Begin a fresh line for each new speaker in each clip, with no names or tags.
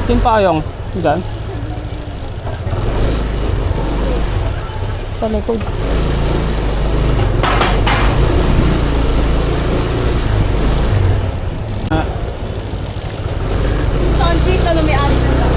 Yung payong dyan sa likod.
Saan cheese ano may ari ng lang?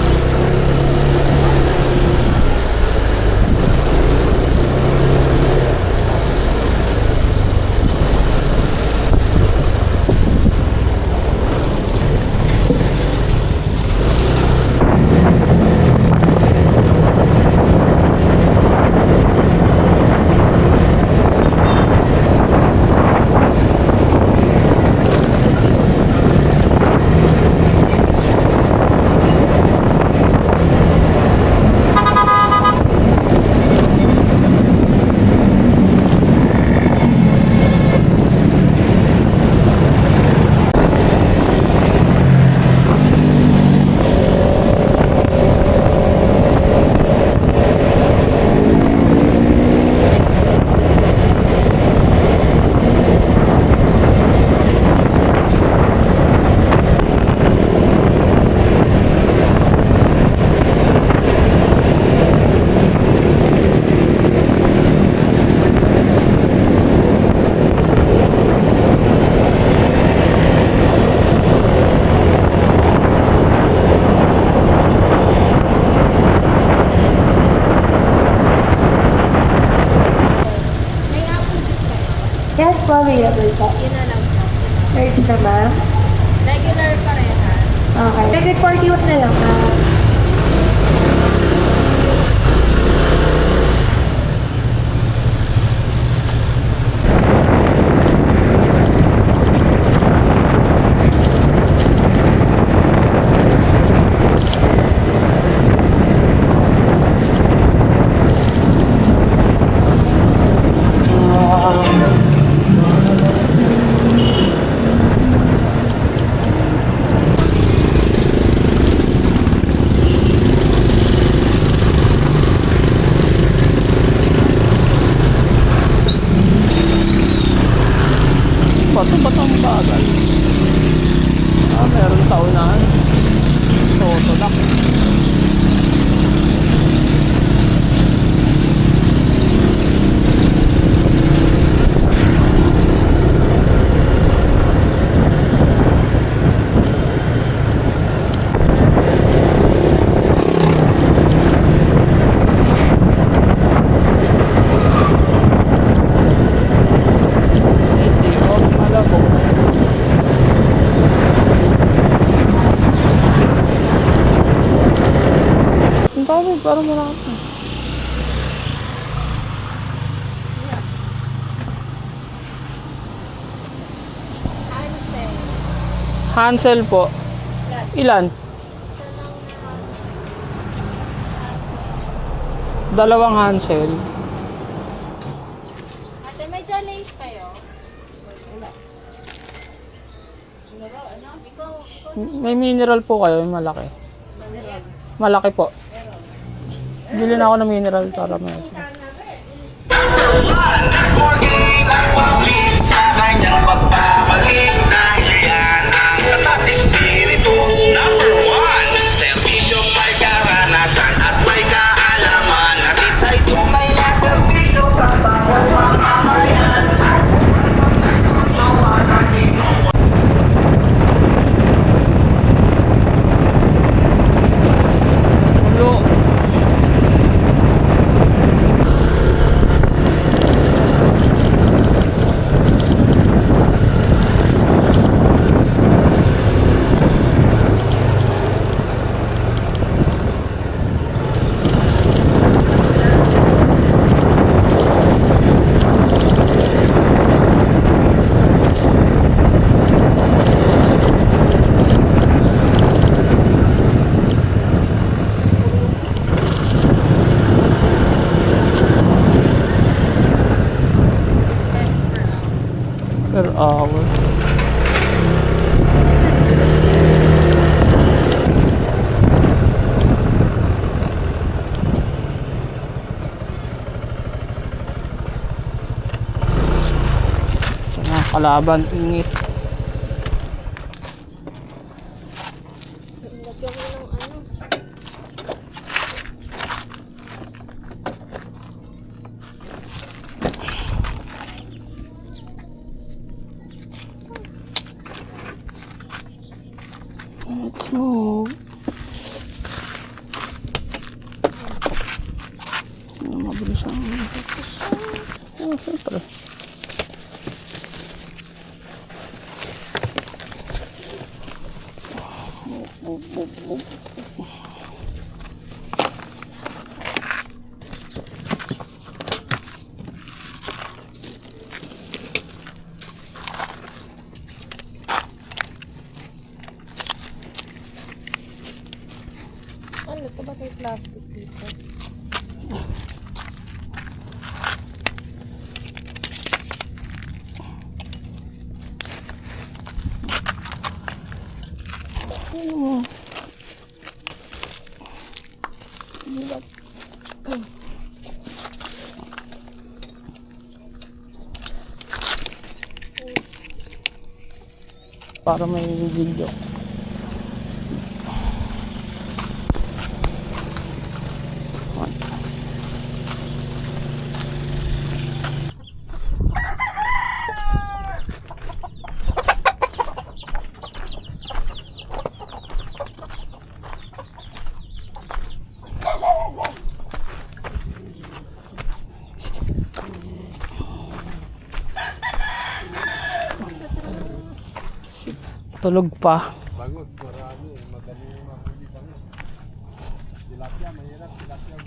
Yes po, available po.
Yun na lang po.
30 na ma'am.
Regular pa rin ha.
Okay. Regular 40 na lang ma'am.
Ba't ang bagal? Meron sa unahan. Tutulak. Parang wala ka. Hansel po. Ilan? Dalawang Hansel.
Ate, may challenge kayo?
May mineral po kayo, yung malaki. Malaki po. Bili na ako ng mineral para may hour. Mga kalaban, ingit.
Lagyan mo ng ano.
Let's move. Mabilis ang oh, syempre.
Ano ito ba yung plastic dito?
Ano? Para may video. Tulog pa.
Bangus, marami. Madali mahuli bangus. Tilapia, mahirap. Tilapia.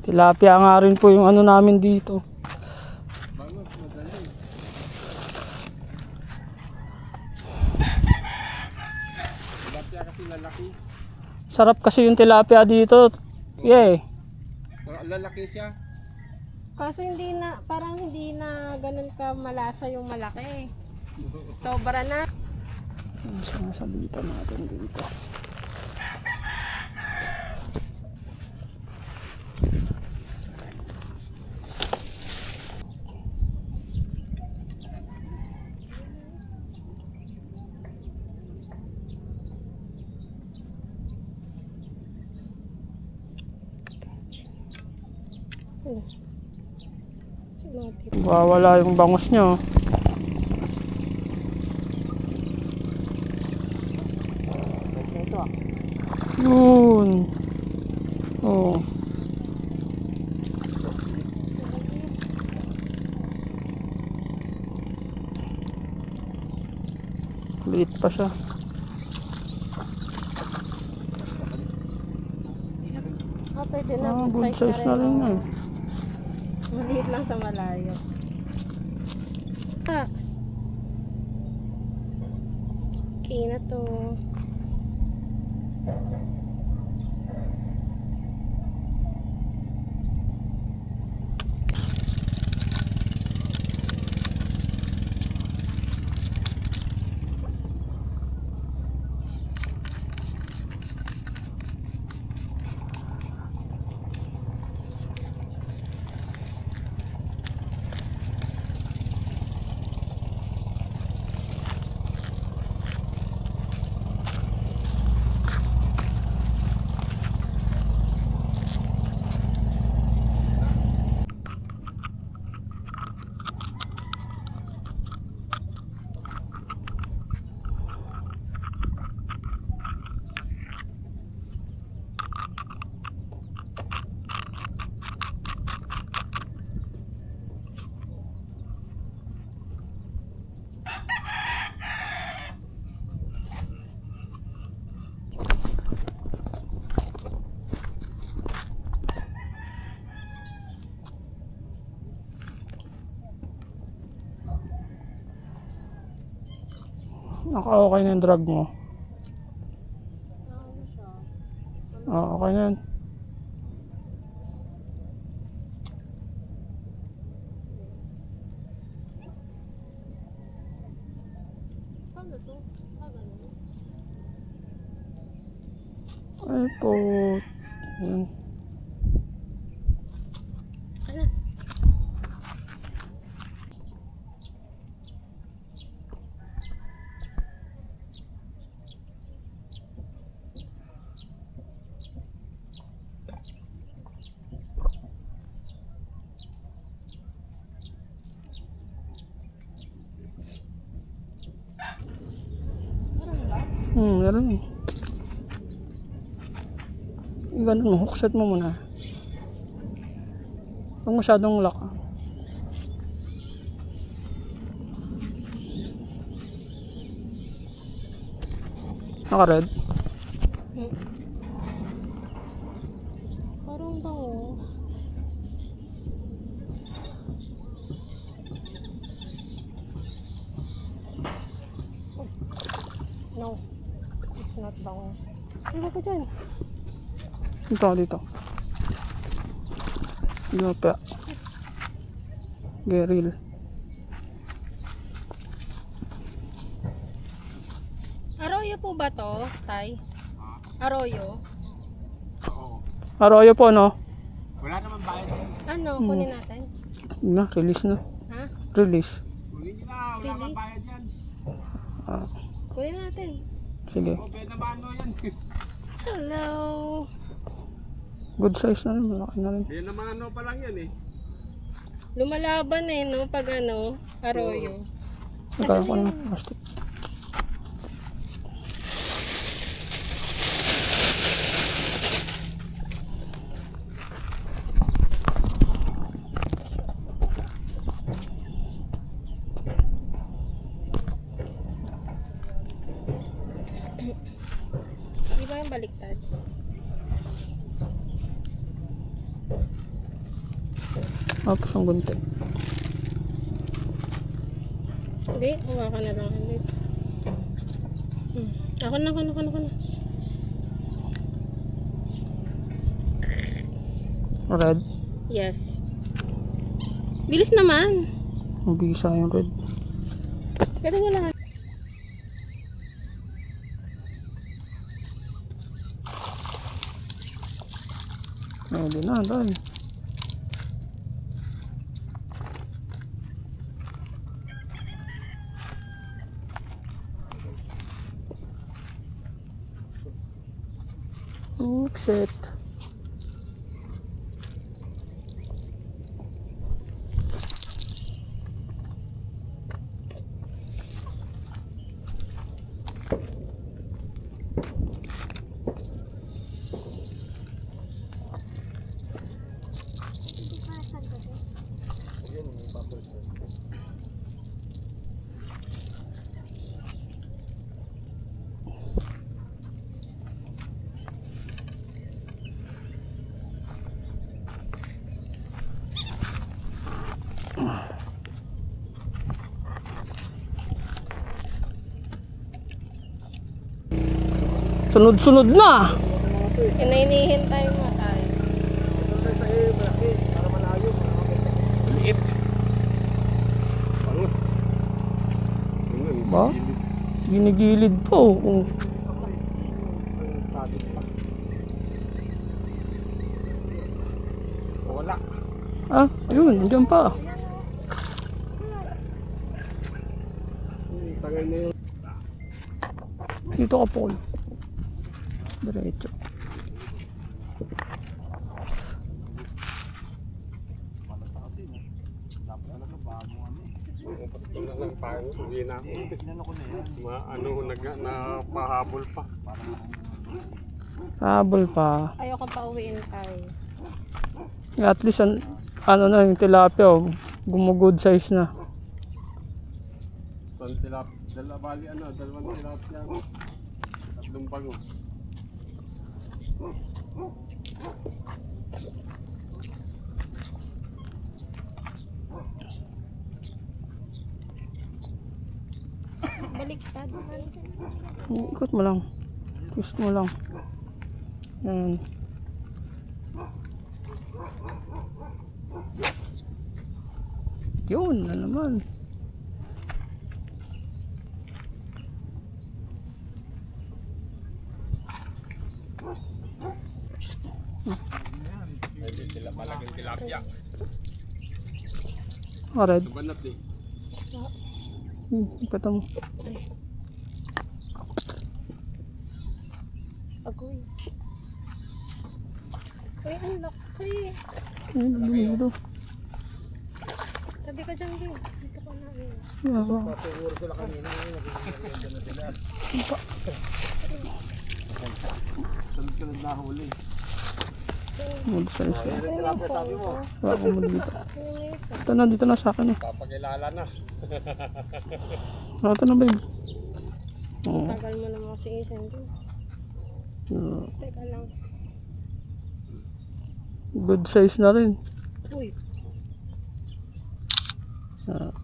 Tilapia nga rin po yung ano namin dito.
Bangus, madali. Tilapia kasi lalaki.
Sarap kasi yung tilapia dito. Yeah.
Lalaki siya.
Kaso hindi na, parang hindi na ganun ka malasa yung malaki. Sobra na.
Ano sinasabitan natin dito? Wawala yung bangus nyo. Yun. Oh. Liit pa siya.
Pwede na.
Good size na rin yan.
Maliit lang sa malayo. Okay na to.
Naka-okay na yung drug mo. Okay na yan. Ay po. Ayan.
Ano?
Meron eh. Ganun mo, hookset mo muna. Huwag masyadong lock. Naka-red?
Parang bango. No. It's not bango. Ano ko dyan?
Dito. Dito pa. Geril.
Arroyo po ba to, Tay? Arroyo?
Oo.
Arroyo po, no?
Wala naman bayad yan.
Ano, kunin natin?
Na, release na.
Ha?
Release.
Kunin nyo na, wala naman
Release?
bayad yan.
Ah,
Kunin natin.
sige.
O, pwede naman ano yan.
Hello!
Good size na rin. Malaki na rin.
Yan naman ano pa lang yan eh.
Lumalaban eh, no? Pag ano, arroyo.
Nagkakaroon ko ng plastic.
Di ba yung baliktad?
Tapos ang gunti.
Hindi, huwa ka na lang ulit. Ako na.
Red.
Yes. Bilis naman.
Mabisa yung red.
Pero wala.
Pwede na, dahil. Hookset. Sunod-sunod na.
Inainihintay mo tayo.
Maliit. Bangus.
Ba? Ginigilid po. Oh.
Sabi pa. Wala.
Ah, ayun, nandiyan pa.
Tagay na yun.
Dito ka po. Diretso.
Hindi na ako. Ano, napahabol pa.
Habol pa.
Ayoko pa uwiin tayo.
At least, ano na yung tilapia, oh, gumugod size na.
Dalawang tilapia. Tatlong bangus.
Baliktad.
Ikot mo lang. Twist mo lang. Yan. Yun na naman.
Pwede sila malaking tilapia.
Red.
Banat eh.
Ipata mo.
Agoy. Uy, ang laki.
Dito.
Sabi ka dyan, din. Dito ka na.
Siguro sila kanina. Nagaganda na sila. Sunod-sunod na huli.
Mag-size na.
Ayan yung tilapia sabi mo.
Wala ko mo dito. Dito na sa akin eh.
Papakilala na.
Ito na babe. Oo.
Tagal mo na mga singisan din. Teka lang.
Good size na rin.
Uy.
Ah.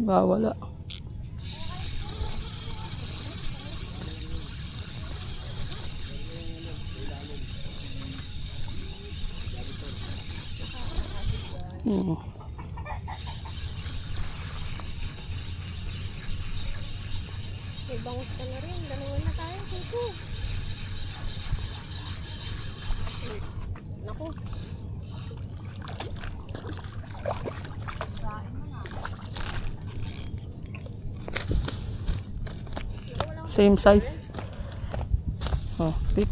Wala.
May bangus ka na rin. Dalawa na tayo. Ito. Naku.
Same size. Oh, pick.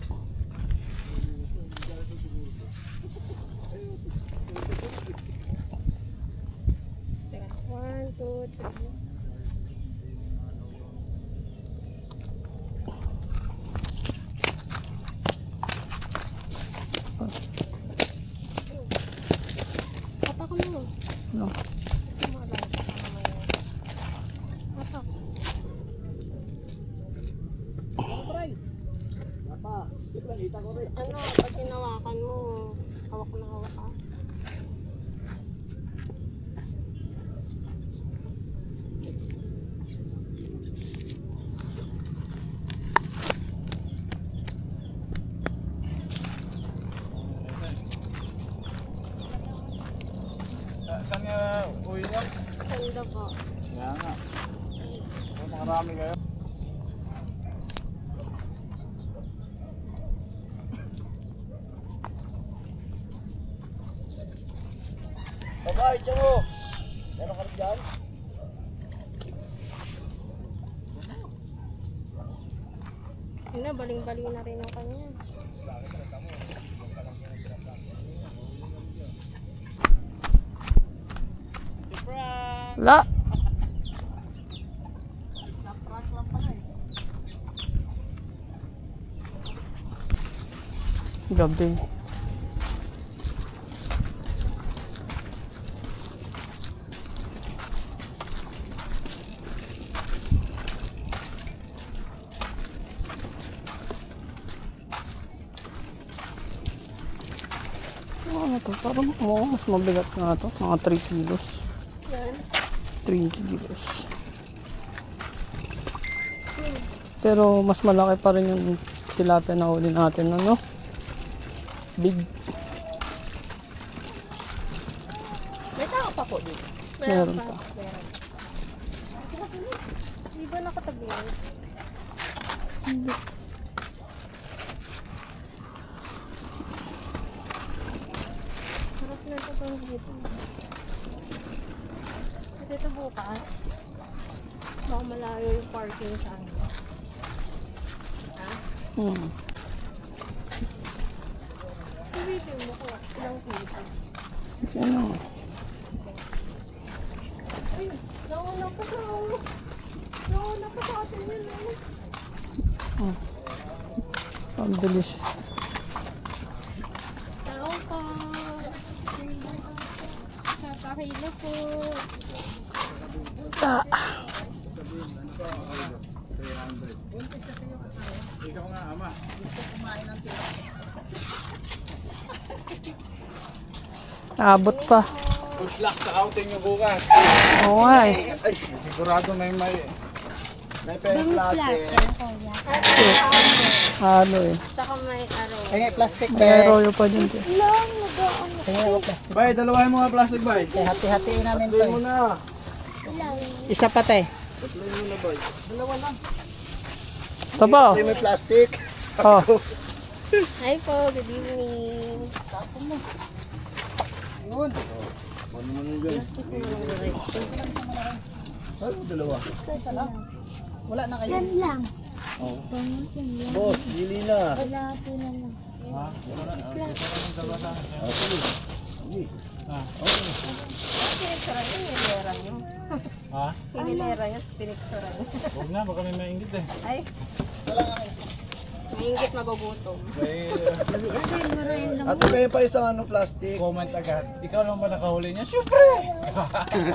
Teka. 1, 2, 3. Patak mo.
No.
Patak. Ano, pag hinawakan mo, hawak na hawak ka.
Saan nga uwi niyo?
Ganda po.
Kaya nga. Marami kayo. Babay, tiyo! Meron ka rin dyan?
Yun na, baling-baling na rin ang kanya.
La. Gabi. Ano to? Parang mas mabigat na to. Mga 3 kilos.
Yan.
3 kilos. Pero mas malaki pa rin yung tilapia na huli natin, ano? Big.
May tao pa po dito.
Meron pa.
Meron. Di ba nakatabi yan?
Hindi.
Sarap na ito pang dito. Dito bukas. Baka malayo yung parking sa amin. Ha? Sabihin mo ko, ilang kita.
Ano?
Ay, nauna pa sa nauna pa sa atin yun eh.
Ang bilis.
Tao pa. Kakahilo po.
Ta.
Ikaw nga, ama.
Abot pa.
Good luck sa outing nyo bukas.
Oo nga eh.
Ay, sigurado may plastic.
Ano eh.
Saka may araw.
Tingin plastic
May
bag.
royo pa dyan.
Tingin ako plastic.
Bay, dalawahin mo nga plastic bay.
Hati-hatiin namin to.
Sabihin mo
eh.
na.
Isa pa te.
Ito po.
May plastic.
Oh.
Hi po, good evening. Plastic mo lang direct.
Ano dalawa?
Yan lang.
Boss, dili na.
Wala po na lang.
Pinicturan yun, hinilera nyo.
Ha?
Hinilera nyo, pinicturan nyo.
Huwag na, baka may maingit eh.
Ay. Maingit magugutom.
May
At kayo pa isang ano plastic.
comment agad. Ikaw naman ba nakahuli niya? Siyempre!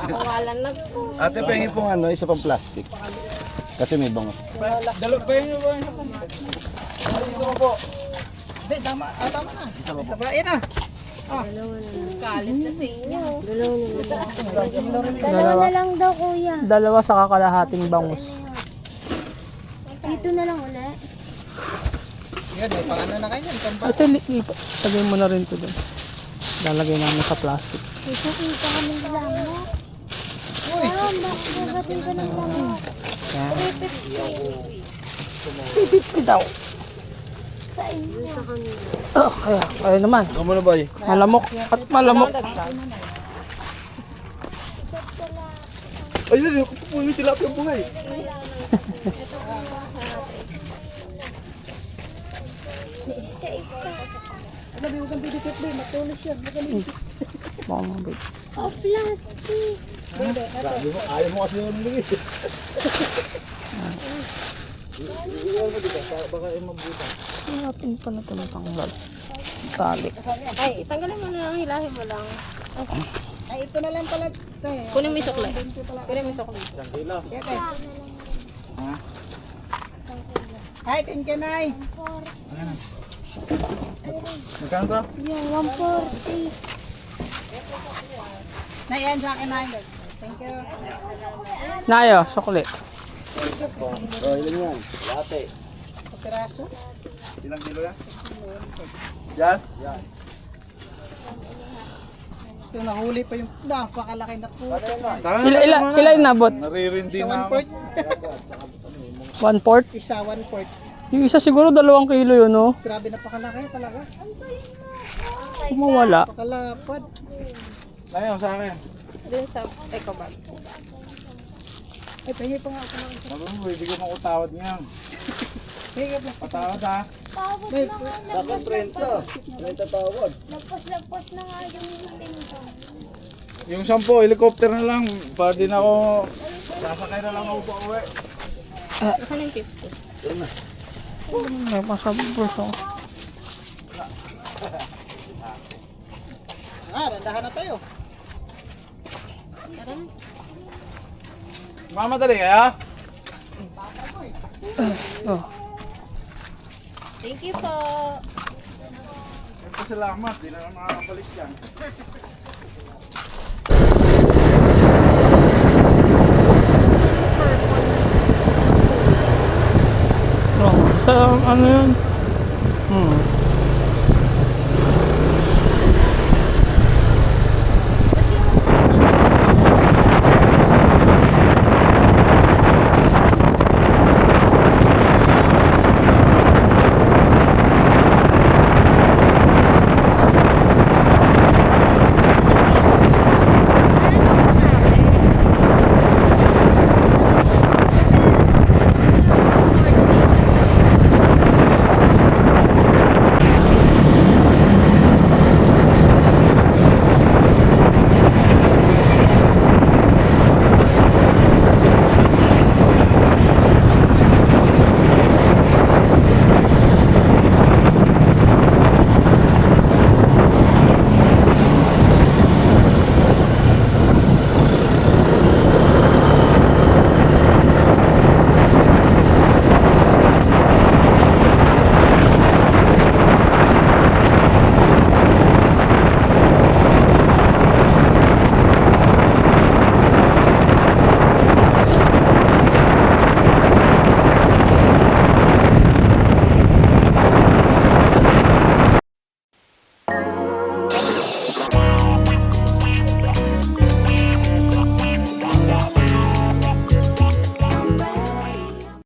Kawalan na po.
Ate, pahingin pong ano, isa pang plastic. Kasi may bangos.
Dalo ba yun ba? Dito mo po. Hindi, tama. Tama na.
Isa pa po.
Sabayin na.
Galit na sa inyo.
Dalawa na lang daw, kuya.
Dalawa sa kakalahating bangus.
Dito na lang ulit.
Yan, may pangano na kayo yan.
Ito, lagay mo na rin ito doon. Lalagay namin sa plastic.
Ito, kita kami ng lamok. Wow, nakagating ka ng lamok.
50 daw.
Sa inyo.
Oh, kaya naman.
Ikaw muna boy.
Malamok at malamok.
Ayun, ako po yung tilapia buhay.
Isa-isa.
Baka mabait.
Oh, plastic.
Sabi mo, ayaw mo kasi yung lumigit.
Natin pa na ito natanggal. Tali.
Ay, tanggalin mo na lang, hilahin mo lang.
Ay, ito na lang pala.
Kunin mo yung sukli. Kunin mo yung sukli.
Hi, Tinkanay. Magkano to?
Yung 140.
Na yan sa akin na. Thank you.
Nayo, sukli.
Oh, ilan yan? Latte.
Piraso.
Ilang kilo yan? Yan? Yan.
Ito, nahuli pa yung napakalaki na po.
Ilan nabot?
Naririndi na ako.
1/4?
Isa, 1/4.
Yung isa siguro 2 kilo yun, no?
Grabe, napakalaki talaga.
Kumawala.
Napakalapad. Ayaw sa akin.
Doon sa eco bag.
Ay, pahingi pa nga ako ng isa. Sabi mo, hindi ko makutawad niyan. Pahingi pa. Patawad ha.
Tawad na nga.
Dapat 30. 30 tawad.
Lagpas-lagpas na nga yung tinto.
Yung 10, helicopter na lang. Para din ako, sasakay na lang ako pa uwi.
Saan yung 50?
May pasabos, oh.
Randahan na tayo. Mamadali kaya?
Oh.
Thank you po.
Salamat, di na lang makakabalik yan.
Oh. Sa ano yun?